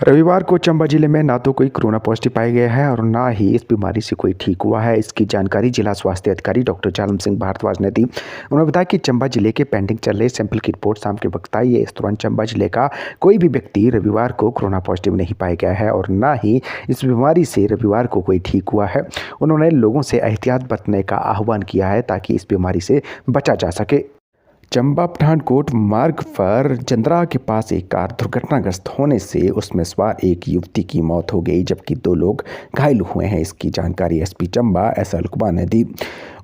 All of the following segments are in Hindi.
रविवार को चंबा जिले में ना तो कोई कोरोना पॉजिटिव पाया गया है और ना ही इस बीमारी से कोई ठीक हुआ है। इसकी जानकारी जिला स्वास्थ्य अधिकारी डॉक्टर जालम सिंह भारद्वाज ने दी। उन्होंने बताया कि चंबा जिले के पेंडिंग चल रहे सैंपल की रिपोर्ट शाम के वक्त आई है। इस दौरान चंबा जिले का कोई भी व्यक्ति रविवार को कोरोना पॉजिटिव नहीं पाया गया है और ना ही इस बीमारी से रविवार को कोई ठीक हुआ है। उन्होंने लोगों से एहतियात बरतने का आह्वान किया है ताकि इस बीमारी से बचा जा सके। चंबा पठानकोट मार्ग पर जंदरा के पास एक कार दुर्घटनाग्रस्त होने से उसमें सवार एक युवती की मौत हो गई जबकि 2 लोग घायल हुए हैं। इसकी जानकारी एसपी चंबा एसएल कुमार ने दी।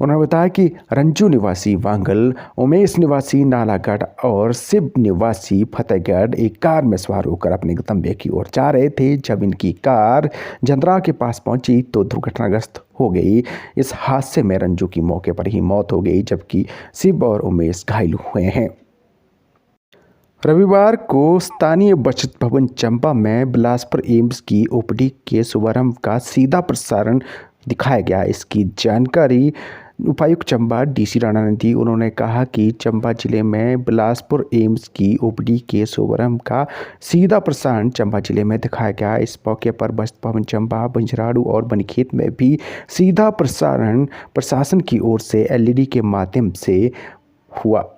उन्होंने बताया कि रंजू निवासी वांगल, उमेश निवासी नालागढ़ और शिव निवासी फतेहगढ़ एक कार में सवार होकर अपने गंतव्य की ओर जा रहे थे। जब इनकी कार जंदरा के पास पहुंची तो दुर्घटनाग्रस्त हो गई। इस हादसे में रंजू की मौके पर ही मौत हो गई जबकि शिव और उमेश घायल हुए हैं। रविवार को स्थानीय बचत भवन चंबा में बिलासपुर एम्स की ओपीडी के शुभारंभ का सीधा प्रसारण दिखाया गया। इसकी जानकारी उपायुक्त चंबा डीसी राणा ने दी। उन्होंने कहा कि चंबा जिले में बिलासपुर एम्स की ओपीडी के शुभारंभ का सीधा प्रसारण चंबा जिले में दिखाया गया। इस मौके पर बचत भवन चंबा, बंजराड़ू और बनीखेत में भी सीधा प्रसारण प्रशासन की ओर से एलईडी के माध्यम से हुआ।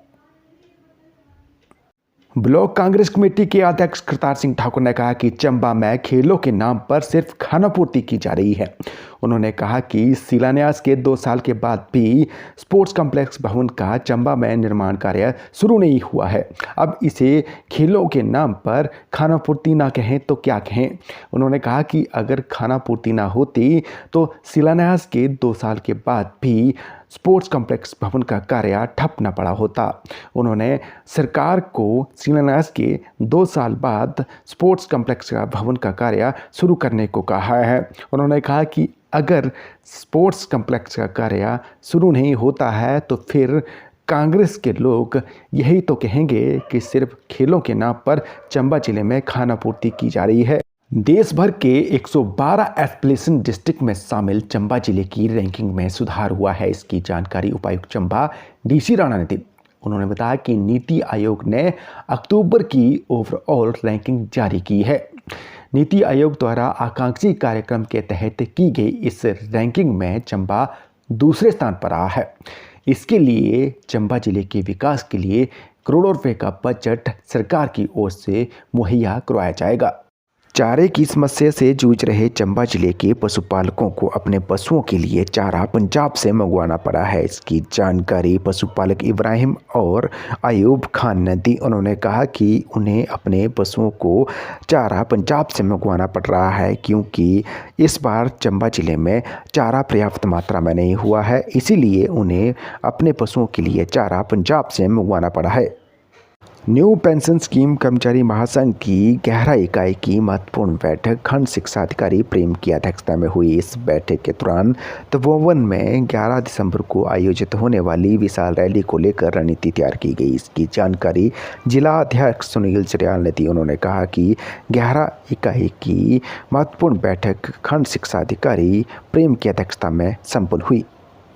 ब्लॉक कांग्रेस कमेटी के अध्यक्ष करतार सिंह ठाकुर ने कहा कि चंबा में खेलों के नाम पर सिर्फ खानापूर्ति की जा रही है। उन्होंने कहा कि शिलान्यास के 2 साल के बाद भी स्पोर्ट्स कॉम्प्लेक्स भवन का चंबा में निर्माण कार्य शुरू नहीं हुआ है। अब इसे खेलों के नाम पर खानापूर्ति ना कहें तो क्या कहें। उन्होंने कहा कि अगर खानापूर्ति ना होती तो शिलान्यास के 2 साल के बाद भी स्पोर्ट्स कॉम्प्लेक्स भवन का कार्य ठप न पड़ा होता। उन्होंने सरकार को शिलान्यास के 2 साल बाद स्पोर्ट्स कॉम्प्लेक्स का भवन का कार्य शुरू करने को कहा है। उन्होंने कहा कि अगर स्पोर्ट्स कॉम्प्लेक्स का कार्य शुरू नहीं होता है तो फिर कांग्रेस के लोग यही तो कहेंगे कि सिर्फ खेलों के नाम पर चंबा जिले में खानापूर्ति की जा रही है। देश भर के 112 एस्पिरेशन डिस्ट्रिक्ट में शामिल चंबा जिले की रैंकिंग में सुधार हुआ है। इसकी जानकारी उपायुक्त चंबा डीसी राणा ने दी। उन्होंने बताया कि नीति आयोग ने अक्टूबर की ओवरऑल रैंकिंग जारी की है। नीति आयोग द्वारा आकांक्षी कार्यक्रम के तहत की गई इस रैंकिंग में चंबा दूसरे स्थान पर रहा है। इसके लिए चंबा जिले के विकास के लिए करोड़ों रुपए का बजट सरकार की ओर से मुहैया करवाया जाएगा। चारे की समस्या से जूझ रहे चंबा जिले के पशुपालकों को अपने पशुओं के लिए चारा पंजाब से मंगवाना पड़ा है। इसकी जानकारी पशुपालक इब्राहिम और अयूब खान ने दी। उन्होंने कहा कि उन्हें अपने पशुओं को चारा पंजाब से मंगवाना पड़ रहा है क्योंकि इस बार चंबा जिले में चारा पर्याप्त मात्रा में नहीं हुआ है, इसीलिए उन्हें अपने पशुओं के लिए चारा पंजाब से मंगवाना पड़ा है। न्यू पेंशन स्कीम कर्मचारी महासंघ की 11 इकाई की महत्वपूर्ण बैठक खंड शिक्षा अधिकारी प्रेम की अध्यक्षता में हुई। इस बैठक के दौरान तपोवन में 11 दिसंबर को आयोजित होने वाली विशाल रैली को लेकर रणनीति तैयार की गई। इसकी जानकारी जिला अध्यक्ष सुनील चरियाल ने दी। उन्होंने कहा कि 11 इकाई की महत्वपूर्ण बैठक खंड शिक्षा अधिकारी प्रेम की अध्यक्षता में संपन्न हुई।